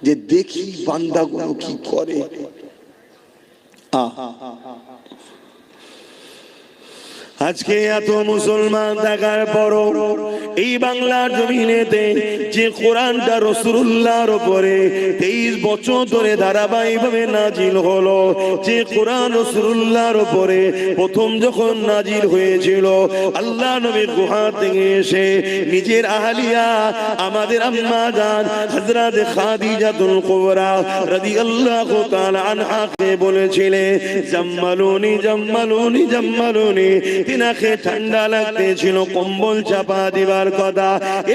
যে দেখি বান্দাগুলো কি করে। আজকে এত মুসলমান থাকার পরও এই বাংলার জমিনেতে যে কোরআনটা রাসূলুল্লাহর উপরে 23 বছর ধরে ধারাবাহিকভাবে নাজিল হলো, যে কোরআন রাসূলুল্লাহর উপরে প্রথম যখন নাজিল হয়েছিল, আল্লাহ নবী গুহা থেকে এসে নিজের আহলিয়া আমাদের আম্মা জান হযরত খাদিজাতুল কুবরা রাদিয়াল্লাহু তাআলা আনহাকে বলেছিলেন, জাম্মালুনি জাম্মালুনি জাম্মালুনি। তিনাকে ঠান্ডা লাগতেছিল, কম্বল চাপা দিবার কথা।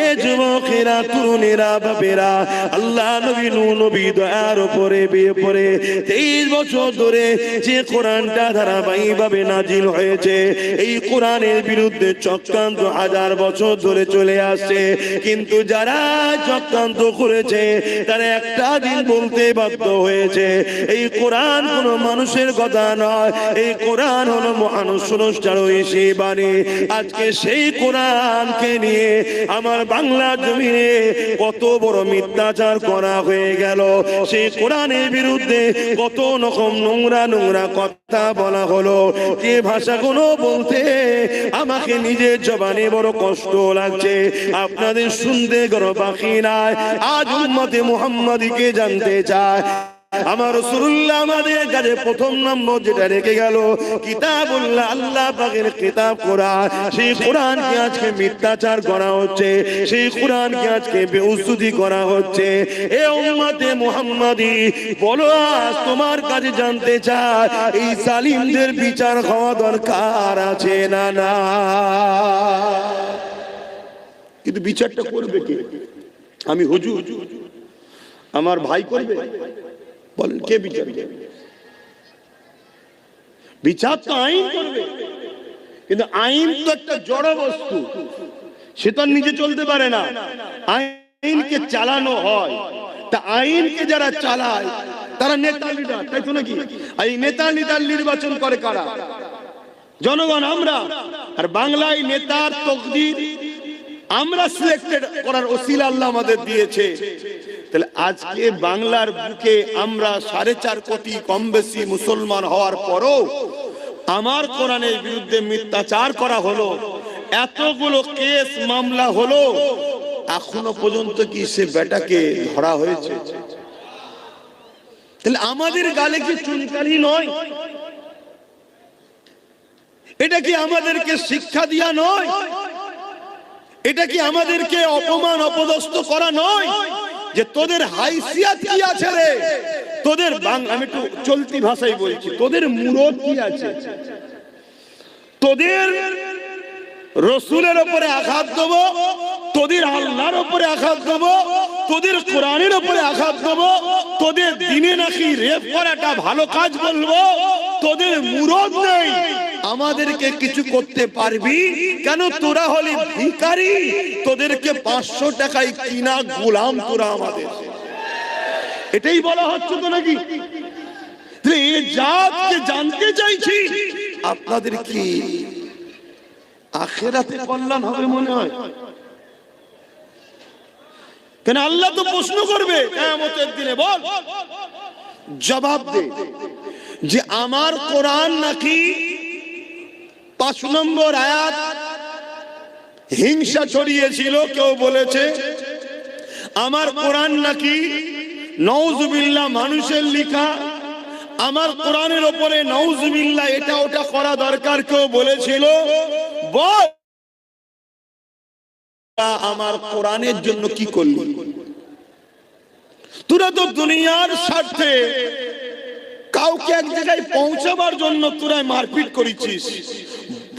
এ যুবকেরা, তরুণেরা, বাপেরা, আল্লাহ নবী নবী দয়ার উপরে বিয়ে পড়ে 23 বছর ধরে যে কোরআনটা ধারাবাহিকভাবে নাজিল হয়েছে, এই কোরআনের বিরুদ্ধে চক্রান্ত 1000 বছর ধরে চলে আসছে। কিন্তু যারা চক্রান্ত করেছে তারা একটা দিন বলতে বাধ্য হয়েছে, এই কোরআন কোনো মানুষের কথা নয়, এই কোরআন হলো মহান স্রষ্টার ঐশী বাণী। আজকে সেই কোরআনকে নিয়ে আমার বাংলা জমিনে কত বড় মিথ্যাচার করা হয়ে গেল। সেই কোরআনের বিরুদ্ধে কত রকম নোংরা নোংরা কথা বলা হলো। যে ভাষাগুলো বলতে আমাকে নিজের জবানে বড় কষ্ট লাগছে, আপনাদের শুনতে কোনো বাকি নাই। আজ উম্মতে মুহাম্মাদীকে জানতে চায়, আমার রাসূলুল্লাহ আমাদের কাছে প্রথম নম্বর যেটা রেখে গেল কিতাবুল্লাহ, আল্লাহ পাকের কিতাব কোরআন। সেই কোরআনকে আজকে মিথ্যাচার করা হচ্ছে, সেই কোরআনকে আজকে বেউজ্জতি করা হচ্ছে। এ উম্মতে মুহাম্মাদী, বলো আজ তোমার কাছে জানতে চাই, এই জালিমদের বিচার হওয়া দরকার আছে না না? কিন্তু বিচারটা করবে কে? আমি হুজুর, আমার ভাই করবে? বলেন কে বিচার করবে? বিচার তো আইন করবে, কিন্তু আইন তো একটা জড় বস্তু, সে তো নিজে চলতে পারে না। আইনকে চালানো হয়, তা আইনকে যারা চালায় তারা নেতা লিডার, তাই তো নাকি? এই নেতা লিডার নির্বাচন করে কারা? জনগণ, আমরা। আর বাংলায় নেতার তকদির আমরা সিলেক্টেড করার ওসিলা আল্লাহ আমাদের দিয়েছে। তাহলে আজকে বাংলার বুকে আমরা 4.5 কোটি কম বেশি মুসলমান হওয়ার পরও আমার কোরআনের বিরুদ্ধে মিথ্যাচার করা হলো, এতগুলো কেস মামলা হলো, এখনো পর্যন্ত কি সে বেটাকে ধরা হয়েছে? তাহলে আমাদের গালে কি চুনকালি নয়? এটা কি আমাদেরকে শিক্ষা দিয়া নয়? এটা কি আমাদেরকে অপমান অপদস্থ করা নয়? যে তোদের হাইসিয়াত কি আছে রে, তোদের আমি একটু চলতি ভাষায় বলছি, তোদের মুরত কি আছে? তোদের রসুলের উপরে আঘাত দেব, তোদের আল্লাহর উপরে আঘাত দেব, তোদের কোরআনের উপরে আঘাত দেব, তোদের দিনে নাকি রেপ করাটা ভালো কাজ বলবো, তোদের মুরত নেই, আমাদেরকে কিছু করতে পারবি কেন? তোরা হলি ভিখারি, তোদেরকে 500 টাকায় কিনা গোলাম তোরা আমাদের। এটাই বলা হচ্ছে তো নাকি? এই জাতকে জানতে চাইছি, আপনাদের কি আখিরাতে কল্যাণ হবে মনে হয়? কেন আল্লাহ তো প্রশ্ন করবে কিয়ামতের দিনে, বল জবাব দে যে আমার কোরআন নাকি 5 নম্বর আয়াত হিংসা ছড়িয়েছিল, কেউ বলেছে আমার কোরআন নাকি নাউজুবিল্লাহ মানুষের লেখা, আমার কোরআনের উপরে নাউজুবিল্লাহ এটা ওটা করা দরকার, কেউ বলেছিল। বল আমার কোরআনের জন্য কি করলি? তোরা তো দুনিয়ার স্বার্থে কাউকে এক জায়গায় পৌঁছাবার জন্য তোরা মারপিট করেছিস,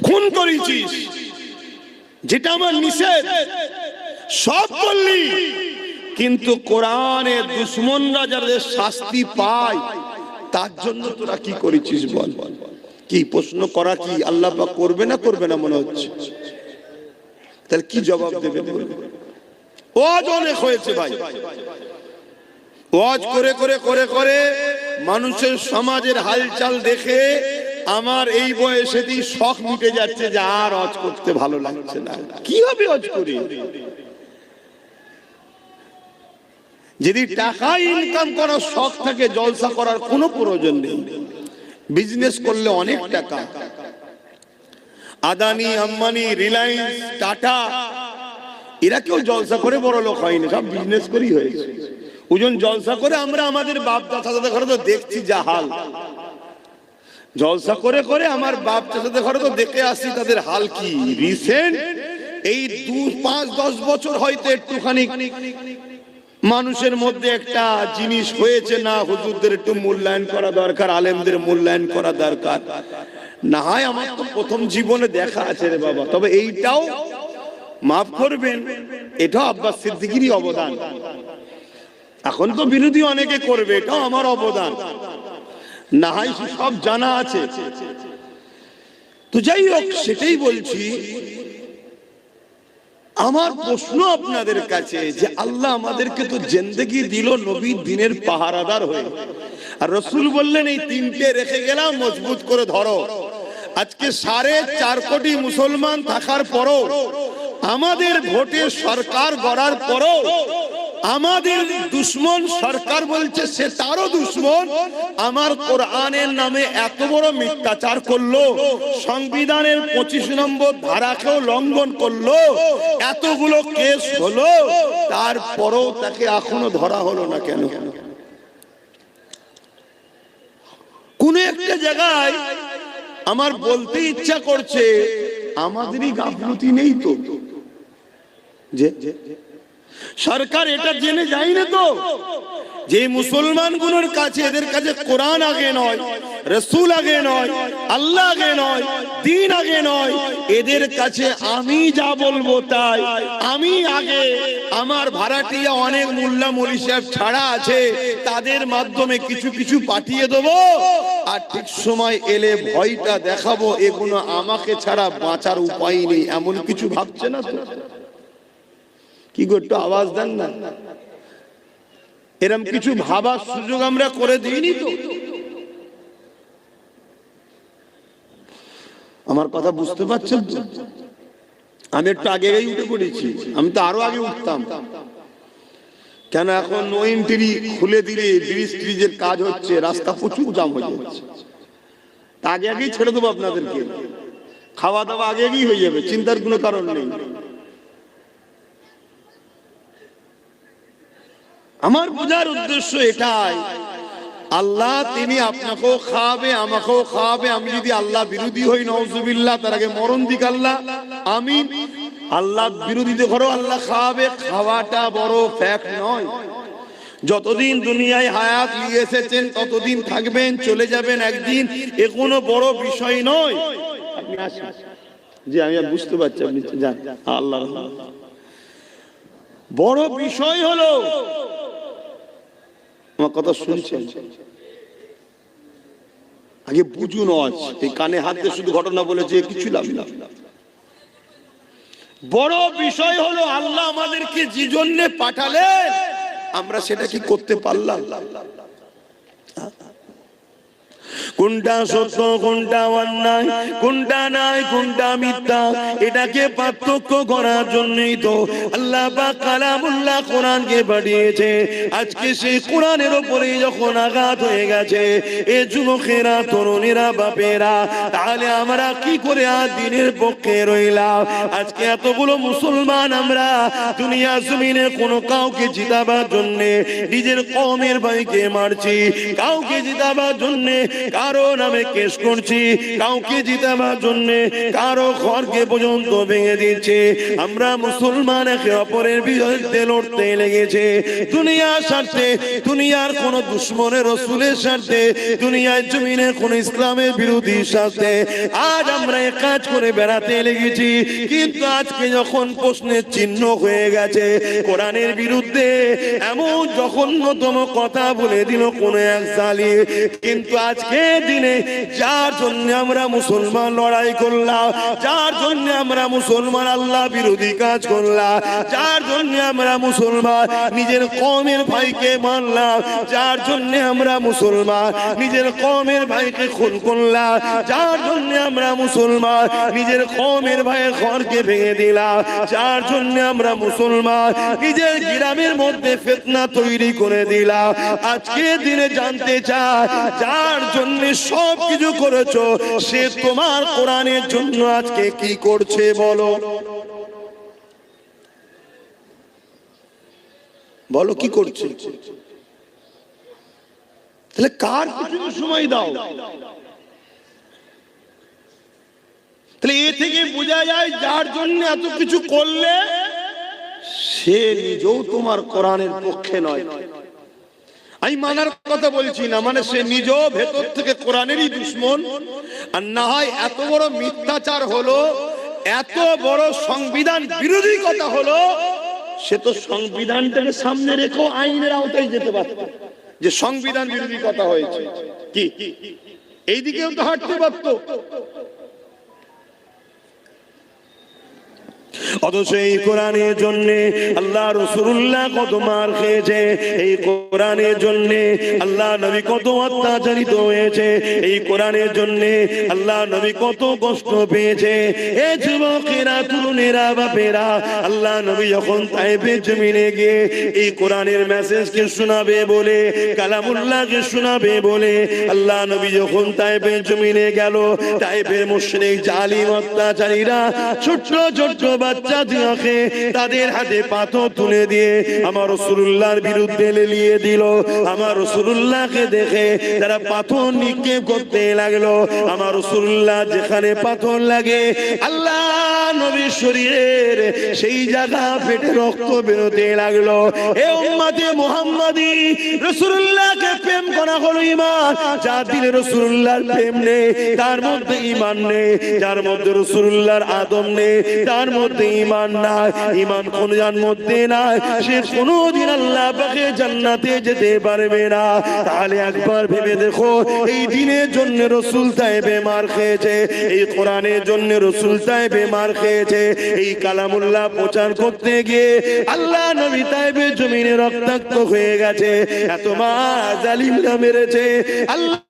খুন করেছিস, যেটা আমার নিষেধ সব করলি। কিন্তু কোরআনের দুশমনরা যাদের শাস্তি পায় তার জন্য তোরা কি করেছিস? বল কি প্রশ্ন করা কি আল্লাহ পাক করবে না করবে না মনে হচ্ছে? তাহলে কি জবাব দেবে? ওয়াজ অনেক হয়েছে ভাই, ওয়াজ করে করে করে করে মানুষের সমাজের হালচাল দেখে আমার এই বয়সেতেই শখ মিটে যাচ্ছে যে আর ওয়াজ করতে ভালো লাগছে না। কিভাবে ওয়াজ করি? যদি টাকা ইনকাম করার শখ থাকে, জলসা করার কোনো প্রয়োজন নেই। বিজনেস করলে অনেক টাকা। আদানি, আম্বানি, রিলায়েন্স, টাটা, এরা কেউ জলসা করে বড় লোক হয়নি, সব বিজনেস করেই হয়েছে। ওজন জলসা করে আমরা আমাদের বাপ চাচাদের ঘরে তো দেখছি যা হাল, জলসা করে করে আমার বাপ চাচাদের ঘরে তো দেখে আসি তাদের হাল কি। রিসেন্ট এই 2-5-10 বছর হয়তো একটুখানি মানুষের মধ্যে একটা জিনিস হয়েছে, না হুজুরদের একটু মূল্যায়ন করা দরকার, আলেমদের মূল্যায়ন করা দরকার। না হয় আমার তো প্রথম জীবনে দেখা আছে রে বাবা। তবে এইটাও মাফ করবেন, এটাও আব্বাস সিদ্দিকীরই অবদান। এখন তো বিরোধী অনেকে করবে, এটাও আমার অবদান। না হয় সব জানা আছে। তো যাই হোক, সেটাই বলছি। আমার প্রশ্ন আপনাদের কাছে যে আল্লাহ আমাদেরকে তো জিন্দেগি দিল নবীর দিনের পাহারাদার হয়ে, আর রাসূল বললেন এই তিনটে রেখে গেলাম, মজবুত করে ধরো। আজকে 4.5 কোটি মুসলমান থাকার পরও, আমাদের ভোটে সরকার গড়ার পরও আমাদের দুশ্মন সরকার বলছে সে তারও দুশ্মন, আমার কোরআনের নামে এত বড় মিথ্যাচার করলো, সংবিধানের 25 নম্বর ধারাকেও লঙ্ঘন করলো, এতগুলো কেস হলো, তারপরেও তাকে এখনো ধরা হলো না কেন? কোন একটা জায়গায় আমার বলতে ইচ্ছা করছে আমাদেরই গাফলতি নেই তো, যে সরকার এটা জেনে যায় না তো যে মুসলমানগুলোর কাছে, এদের কাছে কোরআন আগে নয়, রাসূল আগে নয়, আল্লাহ আগে নয়, দ্বীন আগে নয়, এদের কাছে আমি যা বলবো তাই, আমি আগে। আমার ভাড়াটিয়া অনেক মোল্লা মৌলভী সাহেব ছাড়া আছে, তাদের মাধ্যমে কিছু কিছু পাঠিয়ে দেবো, আর ঠিক সময় এলে ভয়টা দেখাবো, এগুলো আমাকে ছাড়া বাঁচার উপায় নেই, এমন কিছু ভাবছে না তো? কি গো, একটু আওয়াজ দেন না। এরকম কিছু ভাবার সুযোগ আমরা করে দিইনি তো? আমার কথা বুঝতে পারছেন তো? আমি একটু আগে উঠে পড়েছি, আমি তো আরো আগে উঠতাম। কেন এখন নো এন্ট্রি খুলে দিলে ব্রিজের কাজ হচ্ছে, রাস্তা প্রচুর জাম হয়ে যাচ্ছে। আগে আগেই ছেড়ে দেবো আপনাদেরকে, খাওয়া দাওয়া আগে আগেই হয়ে যাবে, চিন্তার কোনো কারণ নেই। আমার বোঝার উদ্দেশ্য এটাই, আল্লাহ তিনি আপনাকেও খাওয়াবে, আমাকেও খাওয়াবে। আমি যদি আল্লাহ বিরোধী হই, নাউজুবিল্লাহ, তার আগে মরণ দিক আল্লাহ, আমি আল্লাহ বিরোধীদের ঘরেও আল্লাহ খাওয়াবে। খাওয়াটা বড় ফ্যাক্ট নয়। যতদিন দুনিয়ায় হায়াত নিয়ে এসেছেন ততদিন থাকবেন, চলে যাবেন একদিন, এ কোনো বড় বিষয় নয়। আপনি আসেন, জি আমি বুঝতে পারছি, আপনি যান। আল্লাহ বড় বিষয় হলো, আমার কথা শুনছেন, আগে বুঝুন। এই কানে হাত দিয়ে শুধু ঘটনা বলেছে কিছু লাভ না। বড় বিষয় হলো আল্লাহ আমাদেরকে যে জন্য পাঠালেন, আমরা সেটা কি করতে পারলাম? কোনটা সত্য, কোনটা অন্যায়, কোনটা নাই, কোনটা মিথ্যা, এটাকে পার্থক্য করার জন্যই তো আল্লাহ পাক কালামুল্লাহ কোরআনকে পাঠিয়েছে। আজকে সেই কোরআনের উপরে যখন আঘাত হয়ে গেছে, এ যুবকেরা, তরুণেরা, বাপেরা, তাহলে আমরা কি করে আর দ্বীনের পক্ষে রইলাম? আজকে এতগুলো মুসলমান আমরা দুনিয়া জমিনে কোনো কাউকে জিতাবার জন্য নিজের কওমের ভাইকে মারছি, কাউকে জিতাবার জন্য কারো নামে কেস করছি, কাউকে জিতাবার জন্য কারো ঘরকে পর্যন্ত ভেঙে দিচ্ছে। আমরা মুসলমান একে অপরের বিরুদ্ধে লড়তে লেগেছে, দুনিয়ার স্বার্থে, দুনিয়ার কোন দুশ্মনের রাসূলের স্বার্থে, দুনিয়ার জমিনে কোন ইসলামের বিরোধী স্বার্থে আজ আমরা এক কাজ করে বেড়াতে লেগেছি। কিন্তু আজকে যখন প্রশ্নের চিহ্ন হয়ে গেছে, কোরআনের বিরুদ্ধে এমন জঘন্যতম কথা বলে দিল কোন এক জালিম, কিন্তু আজকে দিনে যার জন্য আমরা মুসলমান লড়াই করলাম, যার জন্য আমরা মুসলমান আল্লাহ বিরোধী কাজ করলাম, যার জন্য আমরা মুসলমান নিজের কওমের ভাইকে মারলাম, যার জন্য আমরা মুসলমান নিজের কওমের ভাইকে খুন করলাম, যার জন্য আমরা মুসলমান নিজের কওমের ভাইয়ের ঘরকে ভেঙে দিলাম, যার জন্য আমরা মুসলমান নিজের গ্রামের মধ্যে ফিতনা তৈরি করে দিলাম, আজকে দিনে জানতে চাই যার জন্য সব কিছু করেছো সে তোমার কোরআনের জন্য আজকে কি করছে বলো? বলো কি করছে? তাহলে কার পিছনে সময় দাও? তাহলে এ থেকে বোঝা যায় যার জন্য এত কিছু করলে সে নিজেও তোমার কোরআনের পক্ষে নয়। আমি মানার কথা বলছি না, মানে সে নিজেও ভেতর থেকে কোরআনেরই দুশমন। আর না হয় এত বড় মিথ্যাচার হলো, এত বড় সংবিধান বিরোধী কথা হলো, সে তো সংবিধানটাকে সামনে রেখেও আইনের আওতায় যেতে পারত, যে সংবিধান বিরোধী কথা হয়েছে কি এইদিকেও তো হাঁটতে পারত। অথচ এই কোরআনের জন্য আল্লাহ রাসূলুল্লাহ কত মার খেয়েছে, এই কোরআনের জন্য আল্লাহ নবী কত অত্যাচারিত হয়েছে, এই কোরআনের জন্য আল্লাহ নবী কত কষ্ট পেয়েছে। এ যুবকেরা, তরুণেরা, বাপেরা, আল্লাহ নবী যখন তায়েফের জমিনে গিয়ে এই কোরআনের মেসেজকে শোনাবে বলে, কালামুল্লাহকে শোনাবে বলে আল্লাহ নবী যখন তায়েফের জমিনে গেল, তায়েফের মুশরিক জালিম অত্যাচারীরা ছোট্ট ছোট্ট বাচ্চা দিয়াকে তাদের হাতে পাথর তুলে দিয়ে আমার রাসূলুল্লাহর বিরুদ্ধে লেলিয়ে দিল। আমার রাসূলুল্লাহকে দেখে তারা পাথর নিক্ষেপ করতে লাগলো। আমার রাসূলুল্লাহ যেখানে পাথর লাগে আল্লাহ নবীর শরীরের সেই জায়গা ফেটে রক্ত বেরোতে লাগলো। এ উম্মতে মুহাম্মাদি, রাসূলুল্লাহকে প্রেম করা হলো ঈমান, যার দিলে রাসূলুল্লাহর প্রেম নেই তার মধ্যে ঈমান নেই, যার মধ্যে রাসূলুল্লাহর আদব নেই তার মধ্যে ঈমান নাই, ঈমান কোনজার মধ্যে নাই, সে কোনদিন আল্লাহ পাকের জান্নাতে যেতে পারবে না। তাহলে একবার ভেবে দেখো, এই দ্বীনের জন্য রাসূল তায়েফে মার খেয়েছে, এই কোরআনের জন্য রাসূল তায়েফে মার খেয়েছে, এই কালামুল্লাহ প্রচার করতে গিয়ে আল্লাহ নবী তায়েফের জমিনে রক্তাক্ত হয়ে গেছে, এত মা জালিমরা মেরেছে। আল্লাহ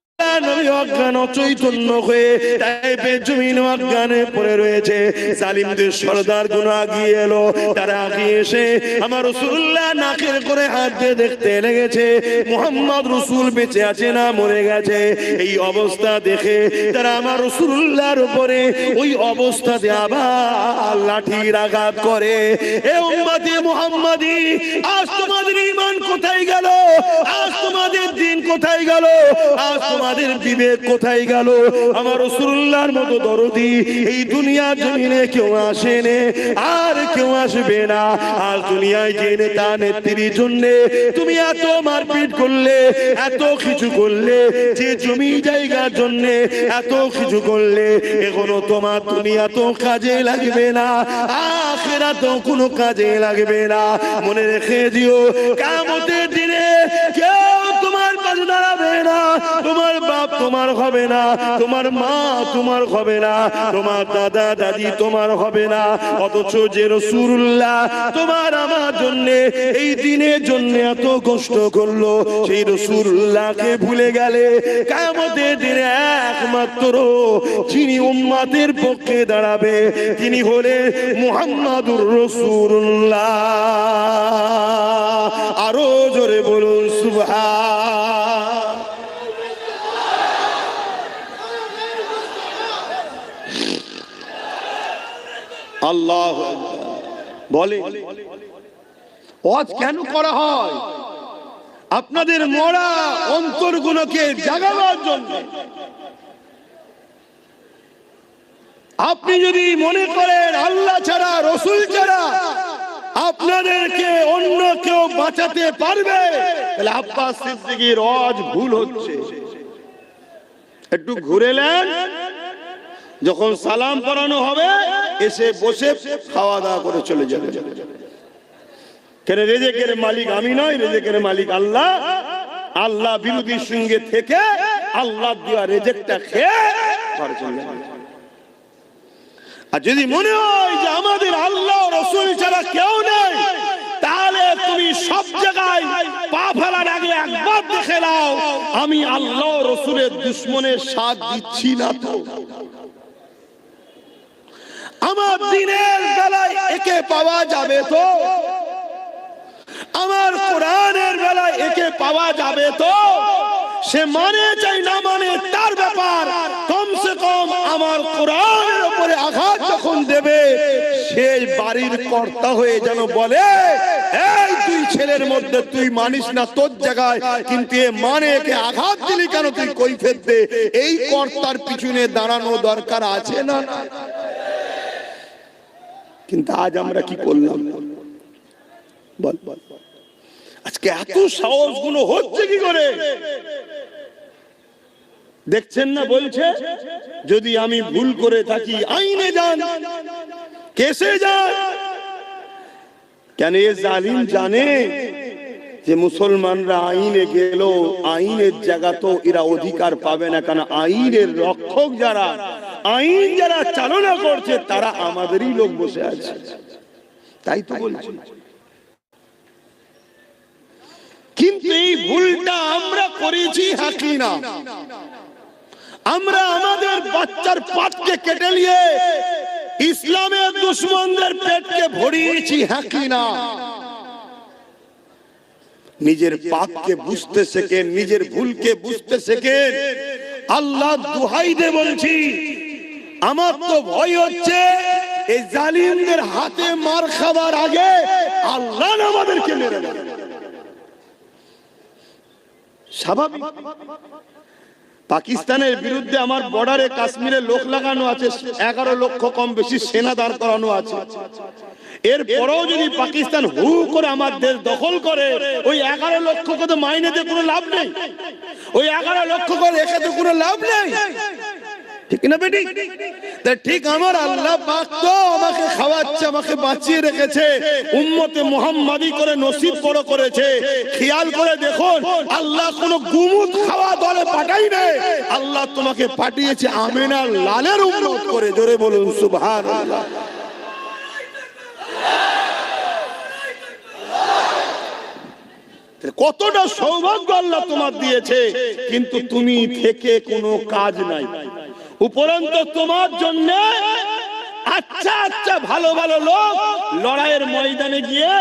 নবী অজ্ঞান অচৈতন্য হয়ে তায়েফের জমিনে অজ্ঞানে পড়ে রয়েছে। জালিমদের সরদার গুলো আগিয়ে এলো, তারা আগিয়ে এসে আমার রাসূলুল্লাহ নাকের করে হাত দিয়ে দেখতে লেগেছে মুহাম্মদ রাসূল বেঁচে আছে না মরে গেছে। এই অবস্থা দেখে তারা আমার রাসূলুল্লাহর উপরে ওই অবস্থাতে আবার লাঠির আঘাত করে। এ উম্মতে মুহাম্মাদি, আজ তোমাদের ঈমান কোথায় গেল? আজ তোমাদের দ্বীন কোথায় গেল? আজ তোমাদের বিবেক কোথায় গেল? আমার রাসূলুল্লাহর মতো দরদি এই দুনিয়া জমিনে কেউ আসেনি, আর কেউ আসবে না। আর দুনিয়ায় যে নেতা নেত্রীর জন্য তুমি এত মারপিট করলে, এত কিছু করলে, যে জমি জায়গার জন্য এত কিছু করলে, এখনো তোমার দুনিয়া তো কাজে লাগবে না, আখিরাত তো কোনো কাজে লাগবে না। মনে রেখে দিও, কিয়ামতের দিনে কেউ তোমার পাশে দাঁড়াবে না, তোমার বাপ তোমার হবে না, তোমার মা তোমার হবে না, তোমার দাদা দাদি তোমার হবে না। অথচ যে রাসূলুল্লাহ তোমার আমার জন্য এই দিনের জন্য এত কষ্ট করলো, সেই রাসূলুল্লাহকে ভুলে গেলে কিয়ামতের দিনে একমাত্র যিনি উম্মতের পক্ষে দাঁড়াবে তিনি হলেন মুহাম্মাদুর রাসূলুল্লাহ। আরো জোরে বলুন সুবহান। আল্লাহ বলে ওয়াজ কেন করা হয়? আপনাদের মরা অন্তরগুলোকে জাগাবার জন্য। আপনি যদি মনে করেন আল্লাহ ছাড়া, রাসূল ছাড়া আপনাদেরকে অন্য কেউ বাঁচাতে পারবে, তাহলে আব্বাস সিদ্দিকীর ওয়াজ ভুল হচ্ছে। একটু ঘুরে নেন, যখন সালাম পড়ানো হবে এসে বসে খাওয়া দাওয়া করে চলে যাবে। কেন রেজেকের মালিক আমি নয়, রেজেকের মালিক আল্লাহ। আল্লাহ বিরোধীর সঙ্গে থেকে আল্লাহ দেওয়া রেজেকটা খেয়ে ঘরে চলে যাবে। আর যদি মনে হয় যে আমাদের আল্লাহ রাসূল ছাড়া কেউ নেই, তাহলে তুমি সব জায়গায় পা ফেলার আগে একবার দেখে নাও আমি আল্লাহ রাসূলের দুশমনের সাথ দিচ্ছি না তো। আমার দিনের বেলায় একে পাওয়া যাবে তো, আমার কোরআনের বেলায় একে পাওয়া যাবে তো। সে মানে চাই না মানে তার ব্যাপার, কমসে কম আমার কোরআনের উপরে আঘাত যখন দেবে সে বাড়ির কর্তা হয়ে যেন বলে, এই তুই ছেলের মধ্যে তুই মানিস না তোর জায়গায়, কিন্তু এ মানে একে আঘাত দিলি কেন, তুই কৈফিয়ত দে। এই কর্তার পিছনে দাঁড়ানো দরকার আছে না? কিন্তু আজ আমরা কি করলাম বল বল, আজকে এত সাহস গুলো হচ্ছে কি করে? দেখছেন না, বলছে যদি আমি ভুল করে থাকি আইনে যান, কেসে যান। কেন এ জালিম জানে যে মুসলমানরা আইনে গেল, আইনের জায়গা তো এরা অধিকার পাবে না, কারণ আইনের রক্ষক যারা, আইন যারা চালনা করছে তারা আমাদেরই লোক বসে আছে। তাই তো বলছি। কিন্তু এই ভুলটা আমরা করেছি হাকি না, আমরা আমাদের বাচ্চার পাতকে কেটে নিয়ে ইসলামের দুশমনদের পেটকে ভরিয়েছি হাকি না। নিজের পাপকে বুঝতে শেখেন, নিজের ভুলকে বুঝতে শেখেন। আল্লাহ দুহাই দে বলছি, আমার তো ভয় হচ্ছে এই জালিমদের হাতে মার খাবার আগে আল্লাহ আমাদেরকে মেরে দেবে। স্বাভাবিক। পাকিস্তানের বিরুদ্ধে আমার বর্ডারে কাশ্মীরে লোক লাগানো আছে, 11 লক্ষ কম বেশি সেনা দাঁড় করানো আছে। এরপরেও যদি পাকিস্তান হু করে আমার দেশ দখল করে, ওই 11 লক্ষকে তো মাইনেতে কোনো লাভ নেই, ওই 11 লক্ষ করে রেখে তো কোনো লাভ নেই, ঠিক না বেটি? ঠিক আমার আল্লাহ পাক তো আমাকে খাওয়াচ্ছে, আমাকে বাঁচিয়ে রেখেছে, উম্মতে মুহাম্মাদি করে নসিব বড় করেছে। খেয়াল করে দেখুন, আল্লাহ কোনো গুমুত খাওয়া দলে পাঠাই নাই, আল্লাহ তোমাকে পাঠিয়েছে আমিনার লালের উম্মত করে। জোরে বলুন সুবহানাল্লাহ। কতটা সৌভাগ্য আল্লাহ তোমার দিয়েছে, কিন্তু তুমি থেকে কোনো কাজ নাই। উপরন্তু তোমার জন্য আচ্ছা আচ্ছা ভালো ভালো লোক লড়াইয়ের ময়দানে গিয়ে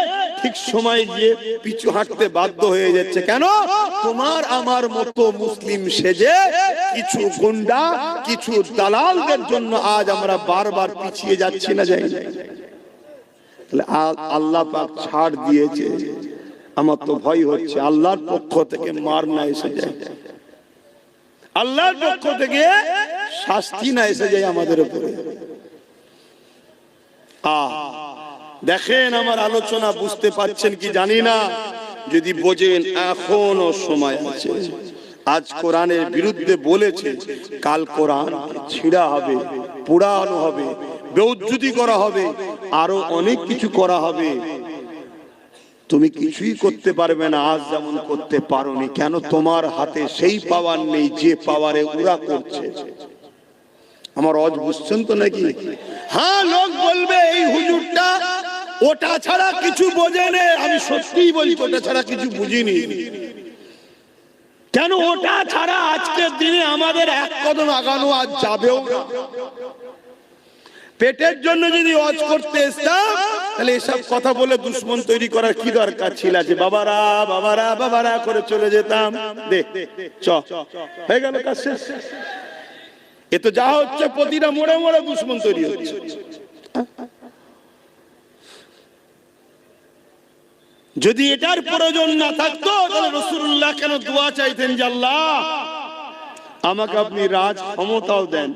ঠিক সময় গিয়ে পিছু হাঁটতে বাধ্য হয়ে যাচ্ছে। কেন? তোমার আমার মতো মুসলিম সেজে কিছু গুন্ডা, কিছু দালালদের জন্য আজ আমরা বারবার পিছিয়ে যাচ্ছি না, যাই না? তাহলে আল্লাহ পাক ছাড় দিয়েছে। আমার তো ভয় হচ্ছে আল্লাহর পক্ষ থেকে মার না এসে যায়, আল্লাহর পক্ষ থেকে শাস্তি না এসে যায় আমাদের উপরে। দেখেন আমার আলোচনা বুঝতে পারছেন কি জানি না, যদি বোঝেন এখনো সময় আছে। আজ কোরআনের বিরুদ্ধে বলেছে, কাল কোরআন ছিঁড়া হবে, পোড়ানো হবে, বেউজ্জতি করা হবে, আরো অনেক কিছু করা হবে। তুমি কিছুই করতে পারবে না আজ যেমন করতে পারোনি। কেন? তোমার হাতে সেই পাওয়ার নেই যে পাওয়ারে ওরা করছে। আমার অজ বুঝছেন তো নাকি? হ্যাঁ, লোক বলবে এই হুজুরটা ওটা ছাড়া কিছু বোঝে না। আমি সত্যিই বলছি, ওটা ছাড়া কিছু বুঝিনি। কেন? ওটা ছাড়া আজকের দিনে আমাদের এক কদম আগানো আজ যাবেও না। পেটের জন্য যদি ওয়াজ করতে আসতাম, তাহলে এসব কথা বলে দুশ্মন তৈরি করার কি দরকার ছিল? যে বাবারা বাবারা বাবারা করে চলে যেতাম। দেখ চ হয়ে গেল কাজ শেষ। এ তো যা হচ্ছে প্রতিটা মোড়ে মোড়ে দুশ্মন তৈরি হচ্ছে। যদি এটার প্রয়োজন না থাকতো তাহলে রাসূলুল্লাহ কেন দোয়া চাইতেন যে আল্লাহ আমাকে আপনি রাজ ক্ষমতাও দেন?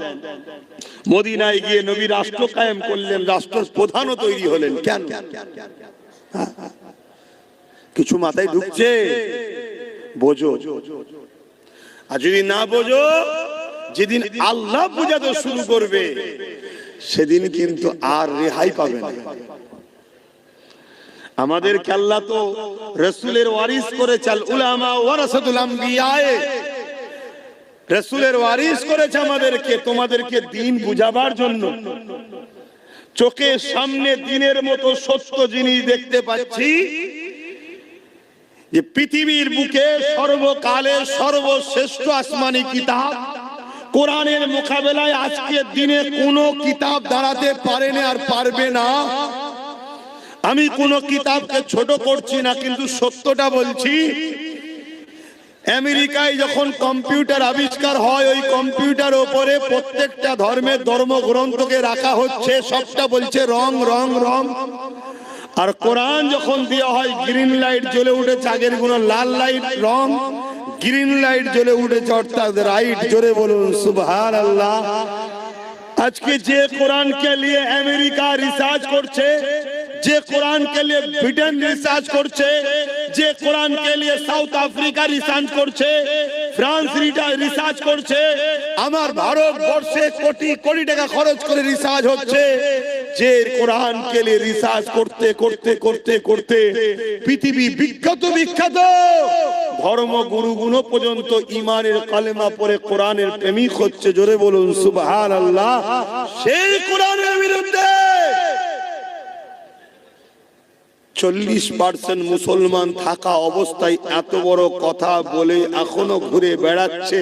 মদিনায় গিয়ে নবী রাষ্ট্র কায়েম করলেন, রাষ্ট্র প্রধানও তৈরি হলেন। কেন? কিছু মাথায় ঢুকছে? বোঝো। আর যদি না বোঝো, যেদিন আল্লাহ বুঝাতে শুরু করবে সেদিন কিন্তু আর রেহাই পাবে না। আমাদের আল্লাহ তো রাসূলের ওয়ারিস করে চাল, উলামা ওয়ারাসাতুল আম্বিয়া। রাসূলের ওয়ারিস করেছে আমাদেরকে, তোমাদেরকে দিন বুঝাবার জন্য। চোখের সামনে দিনের মতো সত্য জিনিস দেখতে পাচ্ছি যে পৃথিবীর বুকে সর্বকালের সর্বশ্রেষ্ঠ আসমানি কিতাব কোরআনের মোকাবেলায় আজকের দিনে কোনো কিতাব দাঁড়াতে পারেনি আর পারবে না। আমি কোনো কিতাবকে ছোট করছি না, কিন্তু সত্যটা বলছি। আমেরিকায় যখন কম্পিউটার আবিষ্কার হয়, ওই কম্পিউটার উপরে প্রত্যেকটা ধর্মের ধর্মগ্রন্থকে রাখা হচ্ছে, সবটা বলছে রং রং রং। আর কোরআন যখন দেওয়া হয়, গ্রিন লাইট জ্বলে উঠেছে, আগের গুলো লাল লাইট রং, গ্রিন লাইট জ্বলে উঠেছে অর্থাৎ রাইট। জোরে বলুন সুবহানাল্লাহ। আজকে যে কোরআনকে নিয়ে আমেরিকা রিসার্চ করছে, যে কোরআনকে নিয়ে ব্রিটেন রিসার্চ করছে, যে কোরআনকে নিয়ে সাউথ আফ্রিকা রিসার্চ করছে, ফ্রান্স রিসার্চ করছে, আমার ভারতবর্ষে কোটি কোটি টাকা খরচ করে রিসার্চ হচ্ছে। যে কোরআনকে নিয়ে রিসার্চ করতে করতে করতে করতে পৃথিবী বিখ্যাত ধর্মগুরুগুলো পর্যন্ত ইমানের কালেমা পড়ে কোরআনের প্রেমিক হচ্ছে। জোরে বলুন সুবহানাল্লাহ। সেই কোরআনের বিরুদ্ধে 40% মুসলমান থাকা অবস্থায় এত বড় কথা বলে এখনো ঘুরে বেড়াচ্ছে,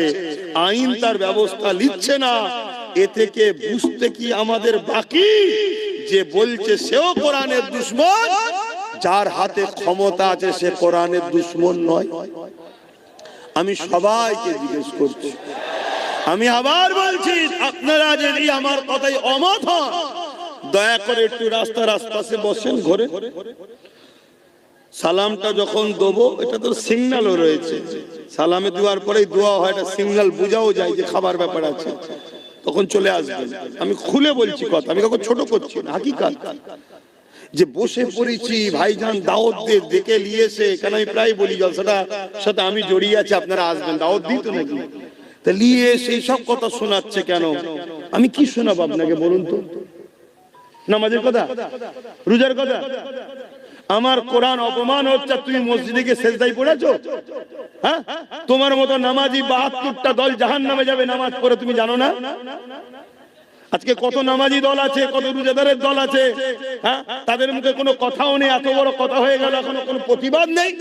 আইন তার ব্যবস্থা নিচ্ছে না। এ থেকে বুঝতে কি আমাদের বাকি যে বলছে সেও কোরআনের দুশমন, যার হাতে ক্ষমতা আছে সে কোরআনের দুশমন নয়? আমি সবাইকে জিজ্ঞেস করছি, আমি আবার বলছি, আপনারা যদি আমার কথায় অমত হন, দয়া করে একটু রাস্তার আশপাশে বসেন, ঘরে সালামটা যখন দেবো, এটা তো সিগন্যালও রয়েছে, সালামে দেওয়ার পরেই দোয়া হয়, এটা সিগন্যাল বোঝাও যায় যে খাবার ব্যাপার আছে, তখন চলে আসবেন। আমি খুলে বলছি কথা, আমি কাউকে ছোট করছি না, হাকিকাত। যে বসে পড়েছি ভাইজান দাওয়াত দিয়ে ডেকে নিয়েছে, কেন আমি প্রায় বলি জলসাটা সাথে আমি জড়িয়ে আছি, আপনারা আসবেন, দাওয়াত দিই তো নাকি, তা নিয়ে সেই সব কথা শোনাচ্ছে কেন? আমি কি শোনাবো আপনাকে বলুন তো? নামাজের কথা, রোজার কথা? আমার কোরআন অপমান হচ্ছে, তুমি মসজিদে গিয়ে সেজদায় পড়েছো? হ্যাঁ, তোমার মতো নামাজি 72টা দল জাহান্নামে যাবে নামাজ পড়ে, তুমি জানো না? আজকে কত নামাজি দল আছে, কত রোজাদারের দল আছে, হ্যাঁ, তাদের মুখে কোনো কথাও নেই, এত বড় কথা হয়ে গেল, এখনো কোনো প্রতিবাদ নেই।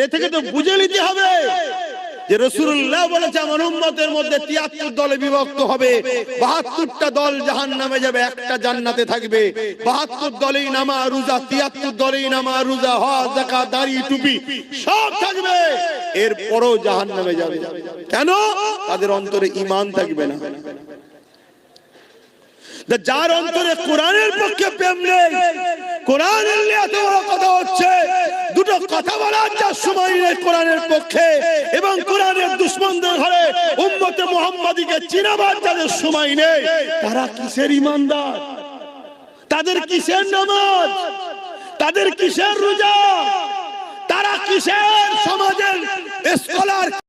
এ থেকে তো বুঝে নিতে হবে যে রাসূলুল্লাহ বলেছে আমার উম্মতের মধ্যে 73 দলে বিভক্ত হবে, 72টা দল জাহান্নামে যাবে, একটা জান্নাতে থাকবে। 72 দলেই নামাজ রোজা, 73 দলেই নামাজ রোজা, হজ যাকাত দাড়ি টুপি সব থাকবে, এরপরও জাহান্নামে যাবে। কেন? তাদের অন্তরে ঈমান থাকবে না। যার অন্তরে কোরআনের পক্ষে প্রেম নেই, কোরআনের নিয়ে এত বড় কথা হচ্ছে, দুটো কথা বলার যার সময় নেই কোরআনের পক্ষে, এবং কোরআনের দুশমনদের ঘরে উম্মতে মুহাম্মাদীকে চিনাবার যাদের সময় নেই, তারা কিসের ঈমানদার? তাদের কিসের নামাজ? তাদের কিসের রোজা? তারা কিসের সমাজের স্কলার?